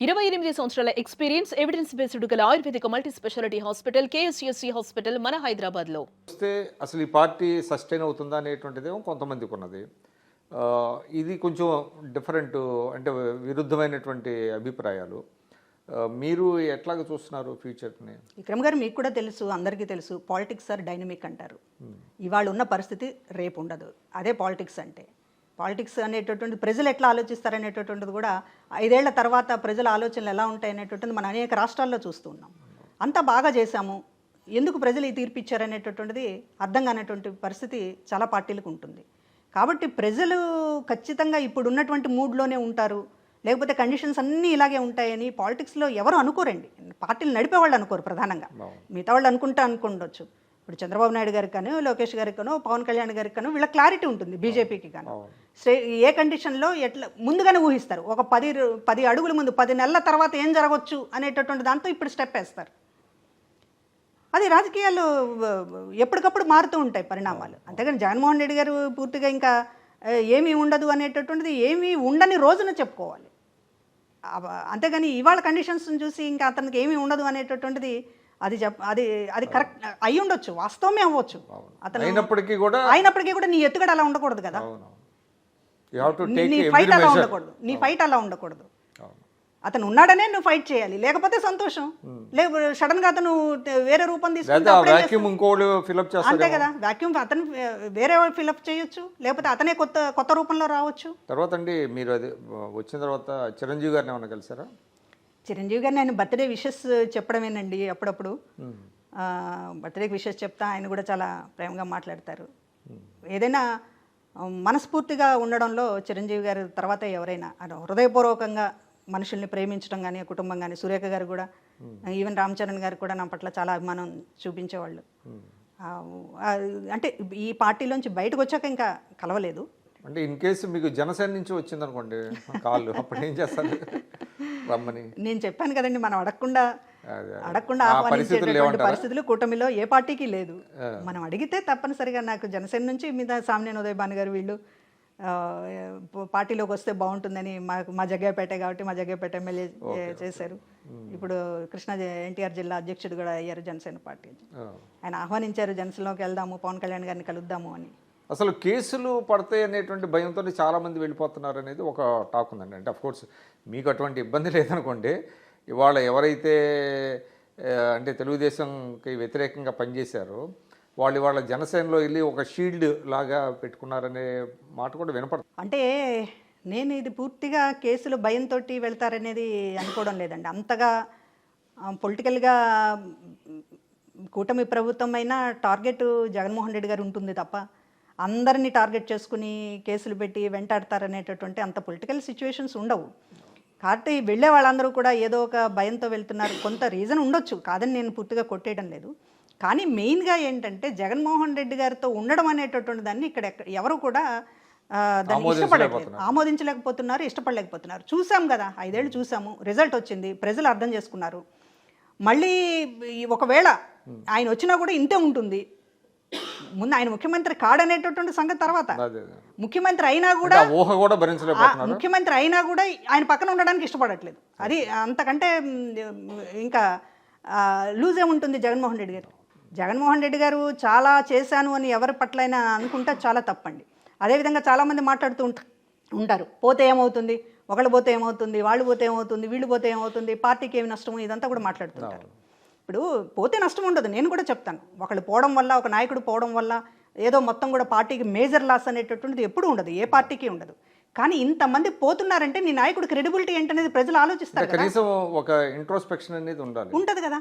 28 సంవత్సరాల experience evidence based గల ఆయుర్వేదిక multi speciality hospital KSUSC hospital మన హైదరాబాద్ లో వస్తే అసలు ఈ పార్టీ సస్టైన్ అవుతుందా అనేటువంటిదేమో కొంతమందికి ఉన్నది. ఇది కొంచెం డిఫరెంట్, అంటే విరుద్ధమైనటువంటి అభిప్రాయాలు. మీరు ఎట్లాగ చూస్తున్నారు ఫ్యూచర్ని? విక్రమ్ గారు, మీకు కూడా తెలుసు, అందరికీ తెలుసు, పాలిటిక్స్ ఆర్ డైనమిక్ అంటారు. ఇవాళ ఉన్న పరిస్థితి రేపు ఉండదు. అదే పాలిటిక్స్ అంటే. పాలిటిక్స్ అనేటటువంటి ప్రజలు ఎట్లా ఆలోచిస్తారనేటటువంటిది కూడా 5 ఏళ్ల తర్వాత ప్రజల ఆలోచనలు ఎలా ఉంటాయి అనేటటువంటిది మనం అనేక రాష్ట్రాల్లో చూస్తూ ఉన్నాం. అంతా బాగా చేశాము, ఎందుకు ప్రజలు ఈ తీర్పు ఇచ్చారనేటటువంటిది అర్థం కానటువంటి పరిస్థితి చాలా పార్టీలకు ఉంటుంది. కాబట్టి ప్రజలు ఖచ్చితంగా ఇప్పుడు ఉన్నటువంటి మూడ్లోనే ఉంటారు, లేకపోతే కండిషన్స్ అన్నీ ఇలాగే ఉంటాయని పాలిటిక్స్లో ఎవరు అనుకోరండి. పార్టీలు నడిపేవాళ్ళు అనుకోరు ప్రధానంగా, మిగతా వాళ్ళు అనుకుండొచ్చు. ఇప్పుడు చంద్రబాబు నాయుడు గారికి కానీ, లోకేష్ గారికి కానీ, పవన్ కళ్యాణ్ గారికి కానీ వీళ్ళ క్లారిటీ ఉంటుంది. బీజేపీకి కానీ ఏ కండిషన్లో ఎట్లా ముందుగానే ఊహిస్తారు. ఒక 10 అడుగుల ముందు 10 నెలల తర్వాత ఏం జరగవచ్చు అనేటటువంటి దాంతో ఇప్పుడు స్టెప్ వేస్తారు. అది రాజకీయాలు ఎప్పటికప్పుడు మారుతూ ఉంటాయి పరిణామాలు. అంతేగాని జగన్మోహన్ రెడ్డి గారు పూర్తిగా ఇంకా ఏమీ ఉండదు అనేటటువంటిది ఏమీ ఉండని రోజున చెప్పుకోవాలి. అంతేగాని ఇవాళ కండిషన్స్ని చూసి ఇంకా అతనికి ఏమీ ఉండదు అనేటటువంటిది అది అది కరెక్ట్ అయి ఉండొచ్చు, వాస్తవమే అవ్వచ్చు. అతను అయినప్పటికీ కూడా నీ ఎత్తుగడ అలా ఉండకూడదు కదా, నీ ఫైట్ అలా ఉండకూడదు, నీ ఫైట్ అలా ఉండకూడదు. అతను ఉన్నాడనే నువ్వు ఫైట్ చేయాలి, లేకపోతే సంతోషం. లేకపోతే సడన్ గా అతను వేరే రూపం తీసుకుంటే అంతే కదా, వాక్యూమ్ అతను వేరే వాళ్ళు ఫిల్అప్ చేయొచ్చు, లేకపోతే అతనే కొత్త రూపంలో రావచ్చు. తర్వాత అండి, మీరు అది వచ్చిన తర్వాత చిరంజీవి గారిని ఏమన్నా కలిసారా? చిరంజీవి గారిని ఆయన బర్త్డే విషెస్ చెప్పడమేనండి. అప్పుడప్పుడు బర్త్డేకి విషెస్ చెప్తా, ఆయన కూడా చాలా ప్రేమగా మాట్లాడతారు. ఏదైనా మనస్ఫూర్తిగా ఉండడంలో చిరంజీవి గారి తర్వాత ఎవరైనా హృదయపూర్వకంగా మనుషుల్ని ప్రేమించడం కానీ, కుటుంబం కానీ, సురేఖ గారు కూడా, ఈవెన్ రామ్ చరణ్ గారు కూడా నా పట్ల చాలా అభిమానం చూపించేవాళ్ళు. అంటే ఈ పార్టీలోంచి బయటకు వచ్చాక ఇంకా కలవలేదు. అంటే ఇన్ కేసు మీకు జనసేన నుంచి వచ్చింది అనుకోండి కాళ్ళు, అప్పుడు ఏం చేస్తారు రమ్మని? నేను చెప్పాను కదండి, మనం అడగకుండా ఆహ్వానించేటటువంటి పరిస్థితులు కూటమిలో ఏ పార్టీకి లేదు. మనం అడిగితే తప్పనిసరిగా నాకు జనసేన నుంచి మీద సామ్నేని ఉదయభాను గారు వీళ్ళు పార్టీలోకి వస్తే బాగుంటుందని మా జగ్గయ్యపేట కాబట్టి మా జగ్గయ్యపేట ఎమ్మెల్యే చేశారు. ఇప్పుడు కృష్ణా ఎన్టీఆర్ జిల్లా అధ్యక్షుడు కూడా అయ్యారు జనసేన పార్టీ. ఆయన ఆహ్వానించారు, జనసేనలోకి వెళ్దాము, పవన్ కళ్యాణ్ గారిని కలుద్దాము అని. అసలు కేసులు పడతాయి అనేటువంటి భయంతో చాలామంది వెళ్ళిపోతున్నారు అనేది ఒక టాక్ ఉందండి. అంటే అఫ్కోర్స్ మీకు అటువంటి ఇబ్బంది లేదనుకోండి. ఇవాళ ఎవరైతే అంటే తెలుగుదేశంకి వ్యతిరేకంగా పనిచేశారో వాళ్ళు ఇవాళ జనసేనలో వెళ్ళి ఒక షీల్డ్ లాగా పెట్టుకున్నారనే మాట కూడా వినపడుతుంది. అంటే నేను ఇది పూర్తిగా కేసులు భయంతో వెళ్తారనేది అనుకోవడం లేదండి. అంతగా పొలిటికల్గా కూటమి ప్రభుత్వం అయినా టార్గెట్ జగన్మోహన్ రెడ్డి గారు ఉంటుంది తప్ప అందరినీ టార్గెట్ చేసుకుని కేసులు పెట్టి వెంటాడతారనేటటువంటి అంత పొలిటికల్ సిచ్యువేషన్స్ ఉండవు. కాబట్టి వెళ్ళే వాళ్ళందరూ కూడా ఏదో ఒక భయంతో వెళ్తున్నారు. కొంత రీజన్ ఉండొచ్చు, కాదని నేను పూర్తిగా కొట్టేయడం లేదు. కానీ మెయిన్గా ఏంటంటే జగన్మోహన్ రెడ్డి గారితో ఉండడం అనేటటువంటి దాన్ని ఇక్కడ ఎవరు కూడా దాన్ని ఇష్టపడట్లేదు, ఆమోదించలేకపోతున్నారు, ఇష్టపడలేకపోతున్నారు. చూసాం కదా, 5 ఏళ్ళు చూసాము, రిజల్ట్ వచ్చింది, ప్రజలు అర్థం చేసుకున్నారు. మళ్ళీ ఒకవేళ ఆయన వచ్చినా కూడా ఇంతే ఉంటుంది. ముందు ఆయన ముఖ్యమంత్రి కాడనేటటువంటి సంగతి తర్వాత, ముఖ్యమంత్రి అయినా కూడా ఆయన పక్కన ఉండడానికి ఇష్టపడట్లేదు. అది అంతకంటే ఇంకా లూజ్ ఏముంటుంది జగన్మోహన్ రెడ్డి గారు. జగన్మోహన్ రెడ్డి గారు చాలా చేశాను అని ఎవరి పట్లైనా అనుకుంటే చాలా తప్పండి. అదేవిధంగా చాలామంది మాట్లాడుతూ ఉంటారు, పోతే ఏమవుతుంది, ఒకళ్ళు పోతే ఏమవుతుంది, వాళ్ళు పోతే ఏమవుతుంది, వీళ్ళు పోతే ఏమవుతుంది, పార్టీకి ఏమి నష్టము, ఇదంతా కూడా మాట్లాడుతుంటారు. ఇప్పుడు పోతే నష్టం ఉండదు, నేను కూడా చెప్తాను. ఒకళ్ళు పోవడం వల్ల, ఒక నాయకుడు పోవడం వల్ల ఏదో మొత్తం కూడా పార్టీకి మేజర్ లాస్ అనేటటువంటిది ఎప్పుడూ ఉండదు, ఏ పార్టీకి ఉండదు. కానీ ఇంతమంది పోతున్నారంటే నీ నాయకుడు క్రెడిబిలిటీ ఏంటనేది ప్రజలు ఆలోచిస్తారు కదా, కనీసం ఒక ఇంట్రోస్పెక్షన్ అనేది ఉంటుంది కదా.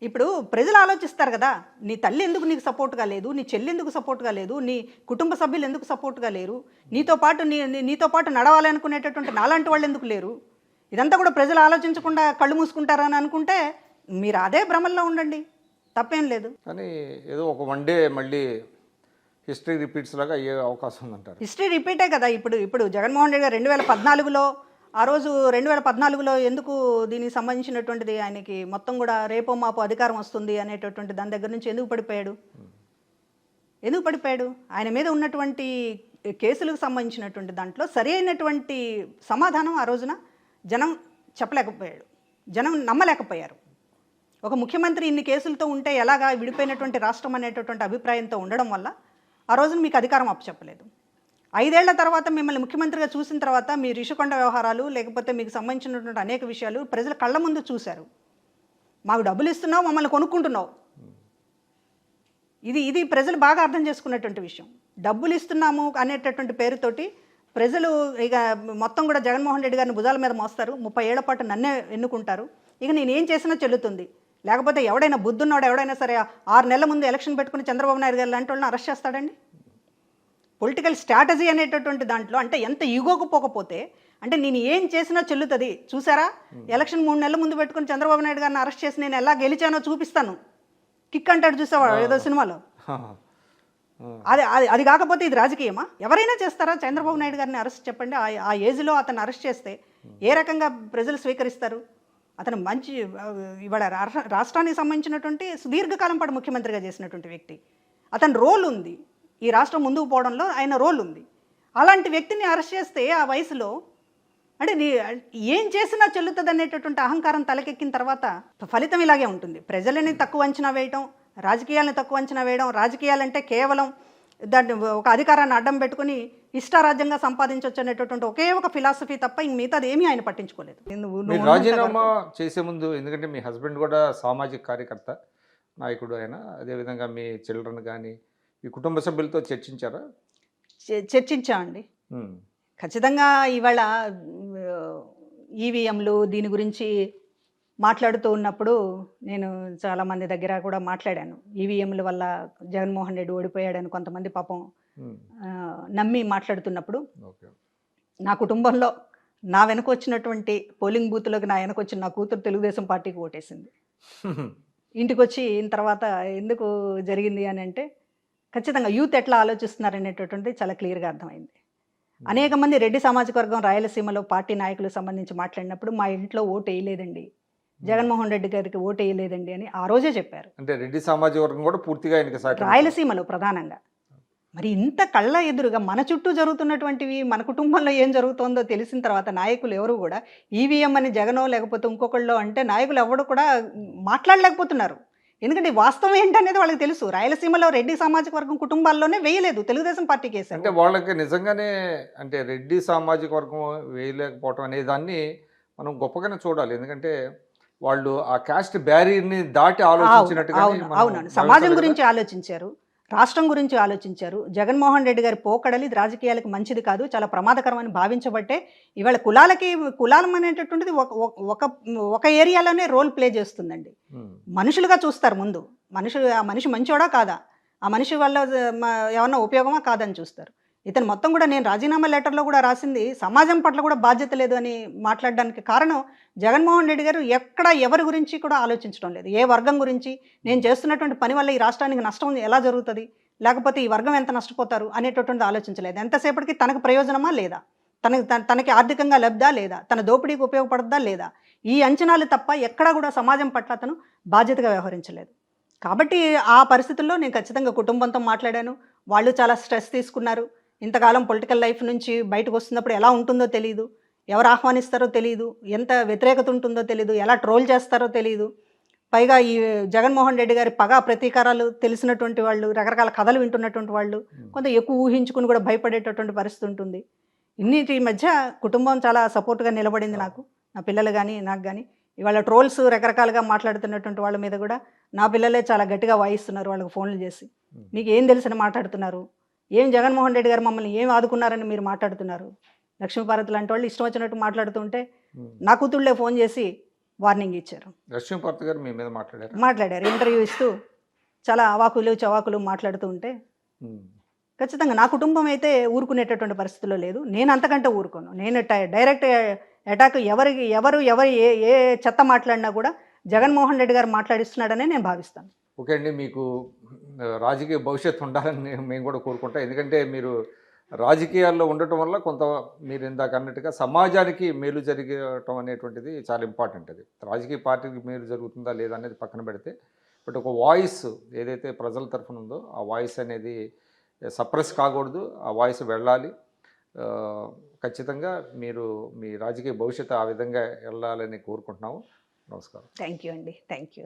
ఇప్పుడు ప్రజలు ఆలోచిస్తారు కదా, నీ తల్లి ఎందుకు నీకు సపోర్ట్గా లేదు, నీ చెల్లి ఎందుకు సపోర్ట్గా లేదు, నీ కుటుంబ సభ్యులు ఎందుకు సపోర్ట్గా లేరు, నీతో పాటు నడవాలనుకునేటటువంటి నాలాంటి వాళ్ళు ఎందుకు లేరు, ఇదంతా కూడా ప్రజలు ఆలోచించకుండా కళ్ళు మూసుకుంటారని అనుకుంటే మీరు అదే భ్రమల్లో ఉండండి, తప్పేం లేదు. కానీ ఏదో ఒక 1 డే మళ్ళీ హిస్టరీ రిపీట్స్ లాగా అయ్యే అవకాశం ఉందంటారు. హిస్టరీ రిపీటే కదా. ఇప్పుడు జగన్మోహన్ రెడ్డి గారు 2014లో ఆ రోజు 2014లో ఎందుకు దీనికి సంబంధించినటువంటిది ఆయనకి మొత్తం కూడా రేపో మాపో అధికారం వస్తుంది అనేటటువంటి దాని దగ్గర నుంచి ఎందుకు పడిపోయాడు? ఆయన మీద ఉన్నటువంటి కేసులకు సంబంధించినటువంటి దాంట్లో సరి అయినటువంటి సమాధానం ఆ రోజున జనం చెప్పలేకపోయాడు, జనం నమ్మలేకపోయారు. ఒక ముఖ్యమంత్రి ఇన్ని కేసులతో ఉంటే ఎలాగా విడిపోయినటువంటి రాష్ట్రం అనేటటువంటి అభిప్రాయంతో ఉండడం వల్ల ఆ రోజున మీకు అధికారం అప్పచెప్పలేదు. 5 ఏళ్ల తర్వాత మిమ్మల్ని ముఖ్యమంత్రిగా చూసిన తర్వాత మీ రిషికొండ వ్యవహారాలు లేకపోతే మీకు సంబంధించినటువంటి అనేక విషయాలు ప్రజల కళ్ళ ముందు చూశారు. మాకు డబ్బులు ఇస్తున్నావు, మమ్మల్ని కొనుక్కుంటున్నావు. ఇది ప్రజలు బాగా అర్థం చేసుకున్నటువంటి విషయం. డబ్బులు ఇస్తున్నాము అనేటటువంటి పేరుతోటి ప్రజలు ఇక మొత్తం కూడా జగన్మోహన్ రెడ్డి గారిని భుజాల మీద మోస్తారు. 30 ఏళ్ల పాటు నన్నే ఎన్నుకుంటారు, ఇక నేను ఏం చేసినా చెల్లుతుంది. లేకపోతే ఎవడైనా బుద్ధున్నాడు ఎవడైనా సరే 6 నెలల ముందు ఎలక్షన్ పెట్టుకుని చంద్రబాబు నాయుడు గారు లాంటి వాళ్ళని అరెస్ట్ చేస్తాడండి? పొలిటికల్ స్ట్రాటజీ అనేటటువంటి దాంట్లో అంటే ఎంత ఈగోకు పోకపోతే అంటే నేను ఏం చేసినా చెల్లుతుంది. చూసారా, ఎలక్షన్ 3 నెలల ముందు పెట్టుకుని చంద్రబాబు నాయుడు గారిని అరెస్ట్ చేసి నేను ఎలా గెలిచానో చూపిస్తాను, కిక్ అంటాడు చూసావా ఏదో సినిమాలో. అది కాకపోతే ఇది రాజకీయమా? ఎవరైనా చేస్తారా చంద్రబాబు నాయుడు గారిని అరెస్ట్? చెప్పండి. ఆ ఏజ్లో అతను అరెస్ట్ చేస్తే ఏ రకంగా ప్రజలు స్వీకరిస్తారు? అతను మంచి ఇవాళ రాష్ట్రానికి సంబంధించినటువంటి సుదీర్ఘకాలం పాటు ముఖ్యమంత్రిగా చేసినటువంటి వ్యక్తి. అతని రోల్ ఉంది, ఈ రాష్ట్రం ముందుకు పోవడంలో ఆయన రోల్ ఉంది. అలాంటి వ్యక్తిని అరెస్ట్ చేస్తే ఆ వయసులో అంటే ఏం చేసినా చెల్లుతుంది అనేటటువంటి అహంకారం తలకెక్కిన తర్వాత ఫలితం ఇలాగే ఉంటుంది. ప్రజలని తక్కువ అంచనా వేయటం, రాజకీయాలను తక్కువ అంచనా వేయడం. రాజకీయాలంటే కేవలం దాన్ని ఒక అధికారాన్ని అడ్డం పెట్టుకుని ఇష్టారాజ్యంగా సంపాదించవచ్చు అనేటటువంటి ఒకే ఒక ఫిలాసఫీ తప్ప ఇంక మిగతాది ఏమీ ఆయన పట్టించుకోలేదు. మీరు రాజీనామా చేసే ముందు, ఎందుకంటే మీ హస్బెండ్ కూడా సామాజిక కార్యకర్త, నాయకుడు ఆయన, అదేవిధంగా మీ చిల్డ్రన్ కానీ మీ కుటుంబ సభ్యులతో చర్చించారా? చర్చించామండి. ఖచ్చితంగా ఇవాళ ఈవీఎంలు దీని గురించి మాట్లాడుతూ ఉన్నప్పుడు నేను చాలామంది దగ్గర కూడా మాట్లాడాను. ఈవీఎంల వల్ల జగన్మోహన్ రెడ్డి ఓడిపోయాడని కొంతమంది పాపం నమ్మి మాట్లాడుతున్నప్పుడు నా కుటుంబంలో నా వెనక వచ్చినటువంటి పోలింగ్ బూత్లోకి నా వెనక వచ్చిన నా కూతురు తెలుగుదేశం పార్టీకి ఓటేసింది. ఇంటికి వచ్చి తర్వాత ఎందుకు జరిగింది అని అంటే ఖచ్చితంగా యూత్ ఎట్లా ఆలోచిస్తున్నారు అనేటటువంటిది చాలా క్లియర్గా అర్థమైంది. అనేక మంది రెడ్డి సామాజిక వర్గం రాయలసీమలో పార్టీ నాయకులకు సంబంధించి మాట్లాడినప్పుడు మా ఇంట్లో ఓటు వేయలేదండి, జగన్మోహన్ రెడ్డి గారికి ఓటు వేయలేదండి అని ఆ రోజే చెప్పారు. అంటే రెడ్డి సామాజిక వర్గం కూడా పూర్తిగా రాయలసీమలో ప్రధానంగా. మరి ఇంత కళ్ళ ఎదురుగా మన చుట్టూ జరుగుతున్నటువంటివి, మన కుటుంబంలో ఏం జరుగుతుందో తెలిసిన తర్వాత నాయకులు ఎవరు కూడా ఈవీఎం అని జగనో లేకపోతే ఇంకొకళ్ళో అంటే నాయకులు ఎవరు కూడా మాట్లాడలేకపోతున్నారు. ఎందుకంటే వాస్తవం ఏంటనేది వాళ్ళకి తెలుసు. రాయలసీమలో రెడ్డి సామాజిక వర్గం కుటుంబాల్లోనే వేయలేదు, తెలుగుదేశం పార్టీకి వేశారు. అంటే వాళ్ళకి నిజంగానే అంటే రెడ్డి సామాజిక వర్గం వేయలేకపోవటం అనే దాన్ని మనం గొప్పగానే చూడాలి. ఎందుకంటే వాళ్ళు ఆ కాస్ట్ బ్యారియర్ని దాటి ఆలోచించినట్టుగా. అవునండి, సమాజం గురించి ఆలోచించారు, రాష్ట్రం గురించి ఆలోచించారు. జగన్మోహన్ రెడ్డి గారి పోకడలి రాజకీయాలకు మంచిది కాదు, చాలా ప్రమాదకరమని భావించబట్టే ఇవాళ కులాలం అనేటటువంటిది ఒక ఏరియాలోనే రోల్ ప్లే చేస్తుందండి. మనుషులుగా చూస్తారు ముందు. ఆ మనిషి మంచోడా కాదా, ఆ మనిషి వల్ల ఏమన్నా ఉపయోగమా కాదని చూస్తారు. ఇతను మొత్తం కూడా నేను రాజీనామా లెటర్లో కూడా రాసింది సమాజం పట్ల కూడా బాధ్యత లేదు అని మాట్లాడడానికి కారణం జగన్మోహన్ రెడ్డి గారు ఎక్కడ ఎవరి గురించి కూడా ఆలోచించడం లేదు. ఏ వర్గం గురించి, నేను చేస్తున్నటువంటి పని వల్ల ఈ రాష్ట్రానికి నష్టం ఎలా జరుగుతుంది, లేకపోతే ఈ వర్గం ఎంత నష్టపోతారు అనేటటువంటి ఆలోచించలేదు. ఎంతసేపటికి తనకు ప్రయోజనమా లేదా, తనకి ఆర్థికంగా లబ్ధా లేదా, తన దోపిడీకి ఉపయోగపడద్దా లేదా, ఈ అంచనాలు తప్ప ఎక్కడా కూడా సమాజం పట్ల అతను బాధ్యతగా వ్యవహరించలేదు. కాబట్టి ఆ పరిస్థితుల్లో నేను ఖచ్చితంగా కుటుంబంతో మాట్లాడాను. వాళ్ళు చాలా స్ట్రెస్ తీసుకున్నారు. ఇంతకాలం పొలిటికల్ లైఫ్ నుంచి బయటకు వస్తున్నప్పుడు ఎలా ఉంటుందో తెలియదు, ఎవరు ఆహ్వానిస్తారో తెలియదు, ఎంత వ్యతిరేకత ఉంటుందో తెలియదు, ఎలా ట్రోల్ చేస్తారో తెలియదు. పైగా ఈ జగన్మోహన్ రెడ్డి గారి పగా ప్రతీకారాలు తెలిసినటువంటి వాళ్ళు, రకరకాల కథలు వింటున్నటువంటి వాళ్ళు కొంత ఎక్కువ ఊహించుకుని కూడా భయపడేటటువంటి పరిస్థితి ఉంటుంది. ఇన్నిటి మధ్య కుటుంబం చాలా సపోర్ట్గా నిలబడింది నాకు, నా పిల్లలు కానీ నాకు కానీ. ఇవాళ ట్రోల్స్ రకరకాలుగా మాట్లాడుతున్నటువంటి వాళ్ళ మీద కూడా నా పిల్లలే చాలా గట్టిగా వాయిస్తున్నారు, వాళ్ళకి ఫోన్లు చేసి మీకు ఏం తెలిసిన మాట్లాడుతున్నారు, ఏం జగన్మోహన్ రెడ్డి గారు మమ్మల్ని ఏం ఆదుకున్నారని మీరు మాట్లాడుతున్నారు. లక్ష్మీపార్వతి లాంటి వాళ్ళు ఇష్టం వచ్చినట్టు మాట్లాడుతుంటే నా కూతుళ్ళే ఫోన్ చేసి వార్నింగ్ ఇచ్చారు. లక్ష్మీపార్వతి గారు మీ మీద మాట్లాడారు, ఇంటర్వ్యూ ఇస్తూ చాలా అవాకులు చవాకులు మాట్లాడుతూ ఉంటే ఖచ్చితంగా నా కుటుంబం అయితే ఊరుకునేటటువంటి పరిస్థితిలో లేదు. నేను అంతకంటే ఊరుకోను. నేను డైరెక్ట్ అటాక్ ఎవరు ఏ చెత్త మాట్లాడినా కూడా జగన్మోహన్ రెడ్డి గారు మాట్లాడిస్తున్నాడనే నేను భావిస్తాను. ఓకే అండి, మీకు రాజకీయ భవిష్యత్తు ఉండాలని మేము కూడా కోరుకుంటాం. ఎందుకంటే మీరు రాజకీయాల్లో ఉండటం వల్ల కొంత మీరు ఇందాక అన్నట్టుగా సమాజానికి మేలు జరగటం అనేటువంటిది చాలా ఇంపార్టెంట్. అది రాజకీయ పార్టీకి మేలు జరుగుతుందా లేదా అనేది పక్కన పెడితే, బట్ ఒక వాయిస్ ఏదైతే ప్రజల తరఫున ఉందో ఆ వాయిస్ అనేది సప్రెస్ కాకూడదు, ఆ వాయిస్ వెళ్ళాలి. ఖచ్చితంగా మీరు మీ రాజకీయ భవిష్యత్తు ఆ విధంగా వెళ్ళాలని కోరుకుంటున్నాము. నమస్కారం. థ్యాంక్ యూ అండి, థ్యాంక్ యూ.